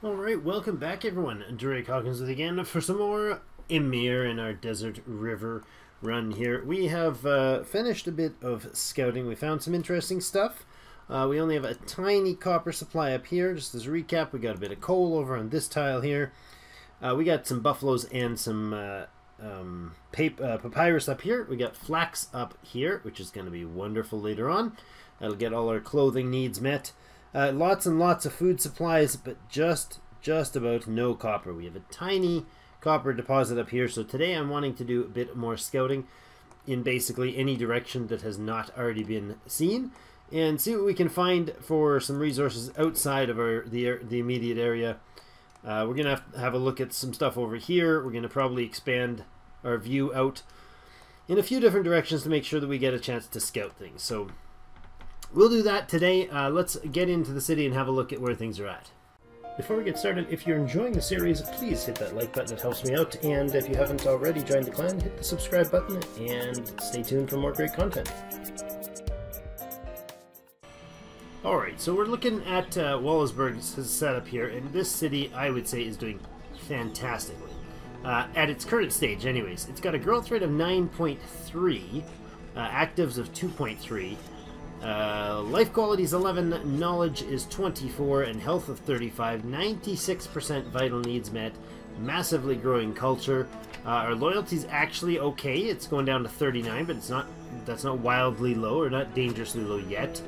Alright, welcome back everyone. Drake Hawkins with again for some more Ymir in our desert river run here. We have finished a bit of scouting. We found some interesting stuff. We only have a tiny copper supply up here. Just as a recap, we got a bit of coal over on this tile here. We got some buffaloes and some papyrus up here. We got flax up here, which is going to be wonderful later on. That'll get all our clothing needs met. Lots and lots of food supplies, but just about no copper. We have a tiny copper deposit up here, so today I'm wanting to do a bit more scouting in basically any direction that has not already been seen, and see what we can find for some resources outside of the immediate area. We're gonna have a look at some stuff over here. We're gonna probably expand our view out in a few different directions to make sure that we get a chance to scout things. So we'll do that today. Let's get into the city and have a look at where things are at. Before we get started, if you're enjoying the series, please hit that like button. It helps me out. And if you haven't already joined the clan, hit the subscribe button and stay tuned for more great content. Alright, so we're looking at Wallowsburg's setup here, and this city, I would say, is doing fantastically. At its current stage, anyways. It's got a growth rate of 9.3, actives of 2.3, life quality is 11, knowledge is 24, and health of 35, 96% vital needs met, massively growing culture. Our loyalty is actually okay. It's going down to 39, but that's not wildly low or not dangerously low yet.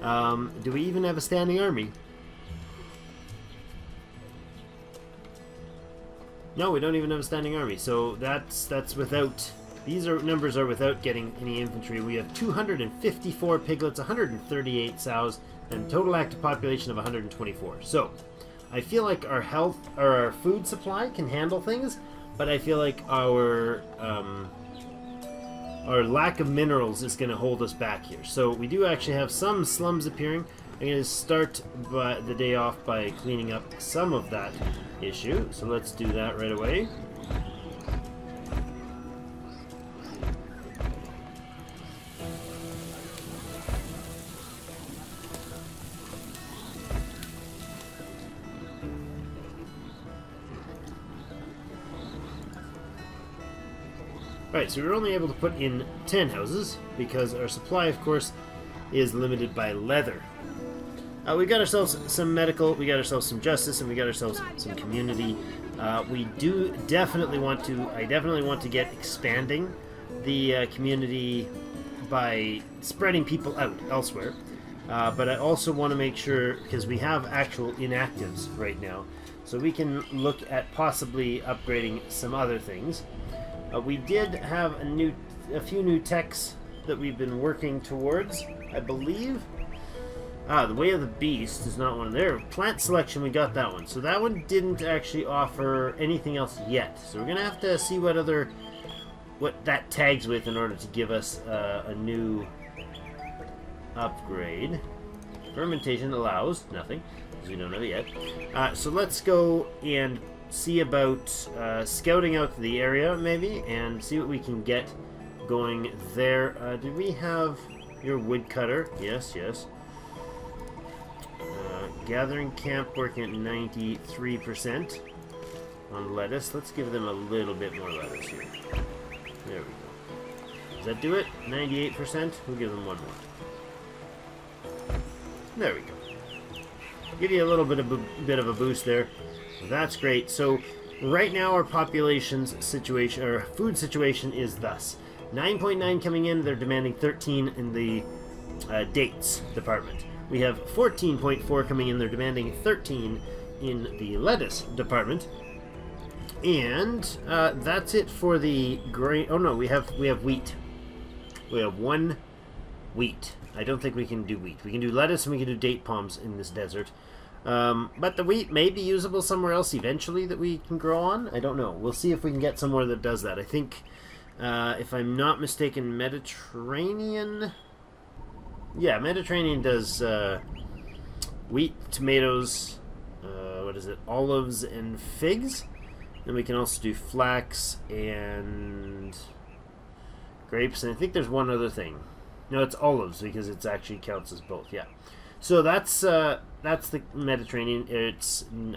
Do we even have a standing army? No, we don't even have a standing army, so that's without... These numbers are without getting any infantry. We have 254 piglets, 138 sows, and total active population of 124. So, I feel like our health or our food supply can handle things, but I feel like our lack of minerals is going to hold us back here. So we do actually have some slums appearing. I'm going to start the day off by cleaning up some of that issue. So let's do that right away. Right, so we were only able to put in 10 houses because our supply, of course, is limited by leather. We got ourselves some medical, we got ourselves some justice, and we got ourselves some community. We do definitely want to, I definitely want to get expanding the community by spreading people out elsewhere. But I also want to make sure, because we have actual inactives right now, so we can look at possibly upgrading some other things. We did have a few new techs that we've been working towards, I believe. The Way of the Beast is not one there. Plant Selection, we got that one. So that one didn't actually offer anything else yet. So we're going to have to see what that tags with in order to give us a new upgrade. Fermentation allows nothing, because we don't have it yet. So let's go and see about scouting out the area, maybe, and see what we can get going there. Do we have your woodcutter? Yes, yes. Gathering camp working at 93% on lettuce. Let's give them a little bit more lettuce here. There we go. Does that do it? 98%? We'll give them one more. There we go. Give you a little bit of a boost there. That's great. So right now our population's situation, or food situation, is thus: 9.9 coming in. They're demanding 13 in the dates department. We have 14.4 coming in. They're demanding 13 in the lettuce department. And that's it for the grain. Oh no, we have wheat. We have one wheat. I don't think we can do wheat. We can do lettuce and we can do date palms in this desert. But the wheat may be usable somewhere else eventually that we can grow on. I don't know. We'll see if we can get somewhere that does that. I think, if I'm not mistaken, Mediterranean... Yeah, Mediterranean does wheat, tomatoes, what is it, olives and figs. Then we can also do flax and grapes. And I think there's one other thing. No, it's olives because it actually counts as both, yeah. So that's that's the Mediterranean.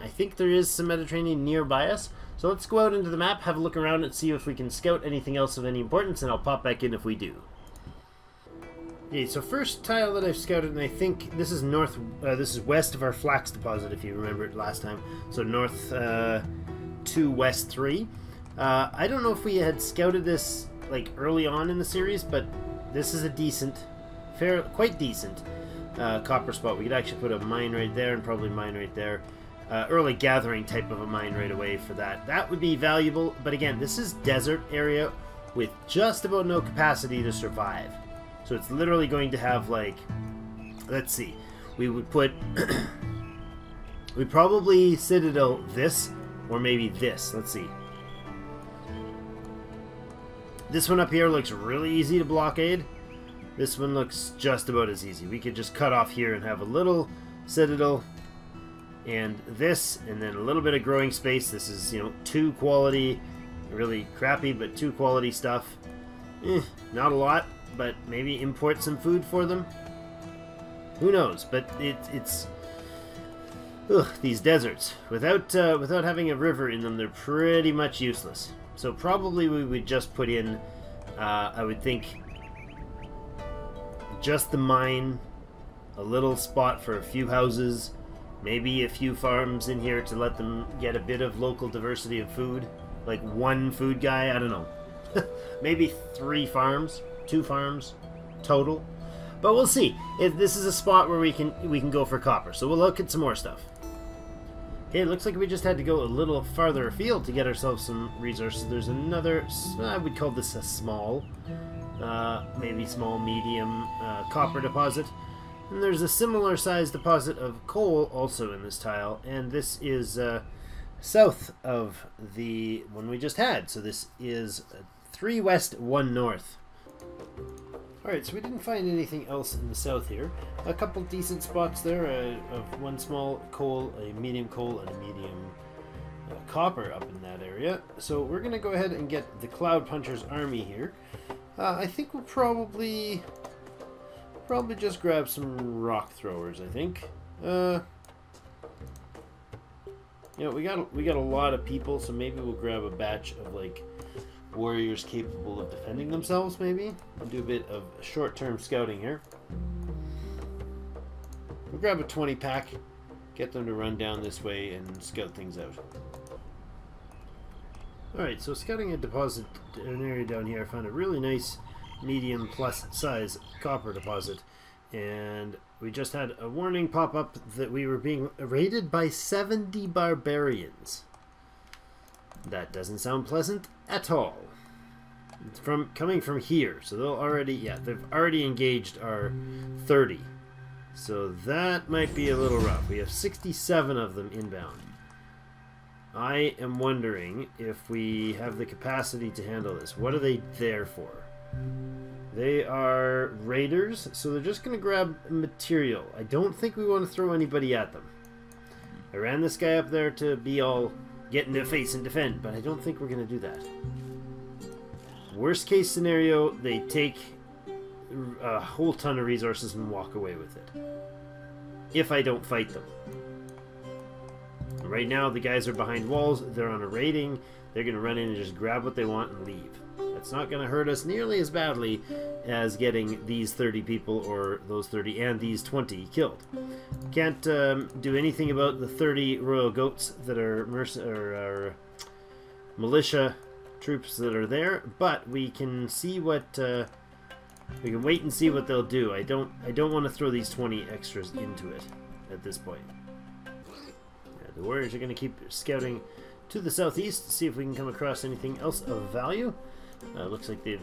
I think there is some Mediterranean nearby us. So let's go out into the map, have a look around, and see if we can scout anything else of any importance, and I'll pop back in if we do. Okay, so first tile that I've scouted, and I think this is this is west of our flax deposit, if you remember it last time. So north 2, west 3. I don't know if we had scouted this like early on in the series, but this is a decent, quite decent copper spot. We could actually put a mine right there and probably mine right there. Early gathering type of a mine right away for that. That would be valuable, but again, this is desert area with just about no capacity to survive. So it's literally going to have like, let's see, we would put, we'd probably citadel this, or maybe this, let's see. This one up here looks really easy to blockade. This one looks just about as easy. We could just cut off here and have a little citadel, and this, and then a little bit of growing space. This is, you know, 2 quality, really crappy, but 2 quality stuff. Not a lot, but maybe import some food for them. Who knows? But it's these deserts without having a river in them, they're pretty much useless. So probably we would just put in, I would think, just the mine, a little spot for a few houses, maybe a few farms in here to let them get a bit of local diversity of food. Like 1 food guy, I don't know. Maybe 3 farms, 2 farms total. But we'll see. If this is a spot where we can go for copper. So we'll look at some more stuff. Okay, it looks like we just had to go a little farther afield to get ourselves some resources. There's another, I would call this a small, maybe small, medium copper deposit. And there's a similar sized deposit of coal also in this tile. And this is south of the one we just had. So this is 3 west, 1 north. Alright, so we didn't find anything else in the south here. A couple decent spots there of 1 small coal, a medium coal, and a medium copper up in that area. So we're going to go ahead and get the Cloud Puncher's army here. I think we'll probably just grab some rock throwers, I think. You know, we got a lot of people, so maybe we'll grab a batch of like warriors capable of defending themselves, maybe. We'll do a bit of short-term scouting here. We'll grab a 20 pack, get them to run down this way and scout things out. Alright, so scouting a deposit, an area down here, I found a really nice medium plus size copper deposit, and we just had a warning pop up that we were being raided by 70 barbarians. That doesn't sound pleasant at all. It's coming from here, so they'll already, yeah, they've already engaged our 30. So that might be a little rough. We have 67 of them inbound. I am wondering if we have the capacity to handle this. What are they there for? They are raiders, so they're just going to grab material. I don't think we want to throw anybody at them. I ran this guy up there to be all get in their face and defend, but I don't think we're going to do that. Worst case scenario, they take a whole ton of resources and walk away with it. If I don't fight them. Right now, the guys are behind walls. They're on a raiding. They're going to run in and just grab what they want and leave. That's not going to hurt us nearly as badly as getting these 30 people, or those 30 and these 20 killed. Can't do anything about the 30 royal goats that are militia troops that are there, but we can see what we can wait and see what they'll do. I don't want to throw these 20 extras into it at this point. Yeah, the warriors are going to keep scouting to the southeast to see if we can come across anything else of value. Looks like they've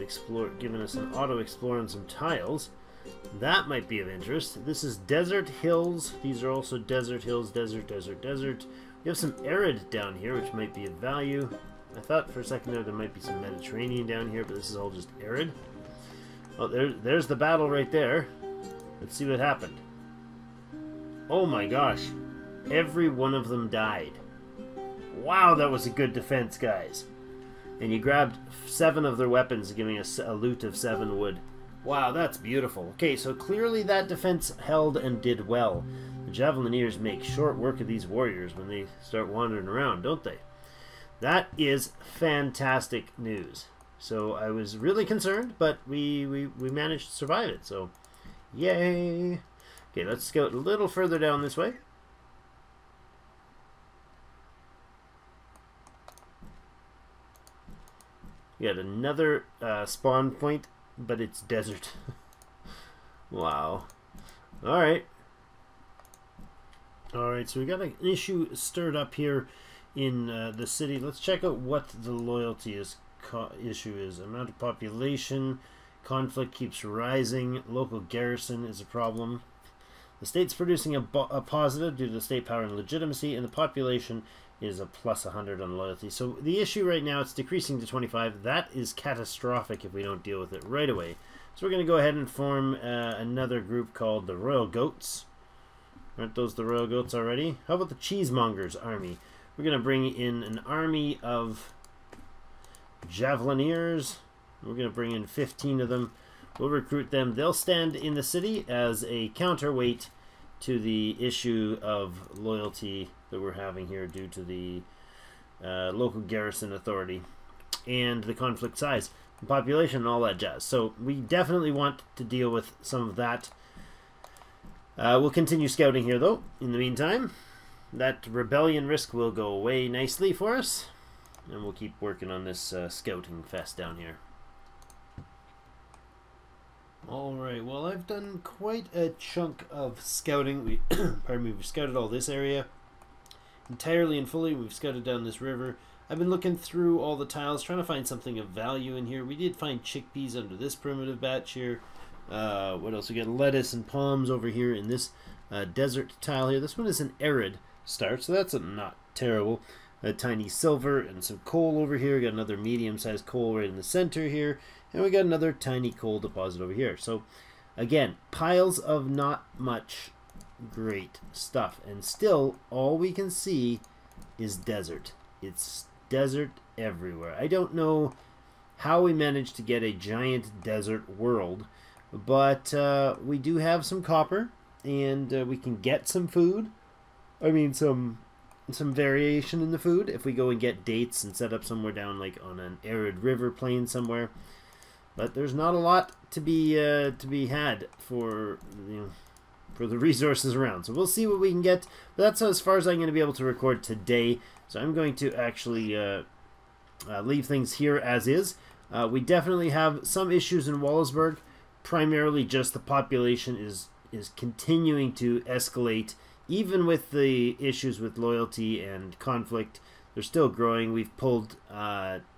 given us an auto-explore on some tiles. That might be of interest. This is Desert Hills. These are also Desert Hills, Desert. We have some arid down here, which might be of value. I thought for a second there might be some Mediterranean down here, but this is all just arid. Oh, there's the battle right there. Let's see what happened. Oh my gosh. Every one of them died. Wow, that was a good defense, guys. And you grabbed 7 of their weapons, giving us a loot of 7 wood. Wow, that's beautiful. Okay, so clearly that defense held and did well. Javelineers make short work of these warriors when they start wandering around, don't they? That is fantastic news. So I was really concerned, but we managed to survive it, so yay! Okay, let's scout a little further down this way. We got another spawn point, but it's desert. Wow. Alright. Alright, so we got an issue stirred up here in the city. Let's check out what the loyalty issue is. Amount of population, conflict keeps rising, local garrison is a problem. The state's producing a positive due to the state power and legitimacy, and the population is a plus 100 on loyalty. So the issue right now, it's decreasing to 25. That is catastrophic if we don't deal with it right away. So we're going to go ahead and form another group called the Royal Goats. Aren't those the Royal Goats already? How about the Cheesemongers army? We're going to bring in an army of Javelineers. We're going to bring in 15 of them. We'll recruit them. They'll stand in the city as a counterweight to the issue of loyalty that we're having here due to the local garrison authority and the conflict size, the population, and all that jazz. So we definitely want to deal with some of that. We'll continue scouting here, though. In the meantime, that rebellion risk will go away nicely for us, and we'll keep working on this scouting fest down here. Alright, well, I've done quite a chunk of scouting. Pardon me, we've scouted all this area entirely and fully. We've scouted down this river. I've been looking through all the tiles, trying to find something of value in here. We did find chickpeas under this primitive batch here. What else? We got lettuce and palms over here in this desert tile here. This one is an arid start, so that's not terrible. A tiny silver and some coal over here. We got another medium-sized coal right in the center here. And we got another tiny coal deposit over here. So, again, piles of not much great stuff. And still, all we can see is desert. It's desert everywhere. I don't know how we managed to get a giant desert world. But we do have some copper. And we can get some food. I mean, some variation in the food if we go and get dates and set up somewhere down like on an arid river plain somewhere. But there's not a lot to be had for for the resources around. So we'll see what we can get. But that's as far as I'm going to be able to record today. So I'm going to actually leave things here as is. We definitely have some issues in Wallowsburg. Primarily just the population is continuing to escalate. Even with the issues with loyalty and conflict, they're still growing. We've pulled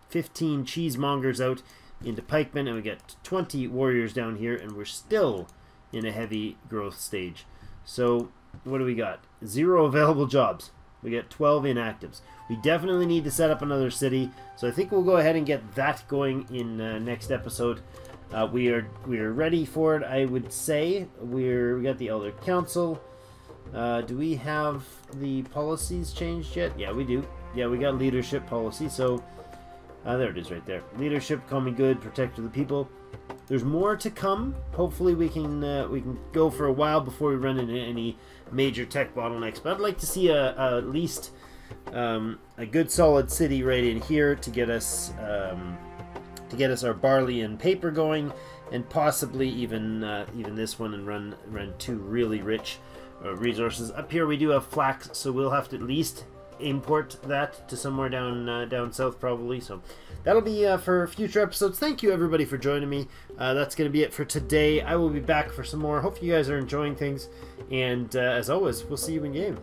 15 cheesemongers out into pikemen, and we got 20 warriors down here, and we're still in a heavy growth stage. So what do we got? 0 available jobs. We got 12 inactives. We definitely need to set up another city, so I think we'll go ahead and get that going in next episode. We are ready for it, I would say. We got the Elder Council. Do we have the policies changed yet? Yeah, we do. Yeah, we got leadership policy, so there it is right there. Leadership, common good, protect of the people. There's more to come. Hopefully we can go for a while before we run into any major tech bottlenecks. But I'd like to see at least a good solid city right in here to get us our barley and paper going, and possibly even this one, and run 2 really rich resources. Up here we do have flax, so we'll have to at least import that to somewhere down south probably. So that'll be for future episodes. Thank you everybody for joining me. That's going to be it for today. I will be back for some more. Hope you guys are enjoying things, and as always, we'll see you in game.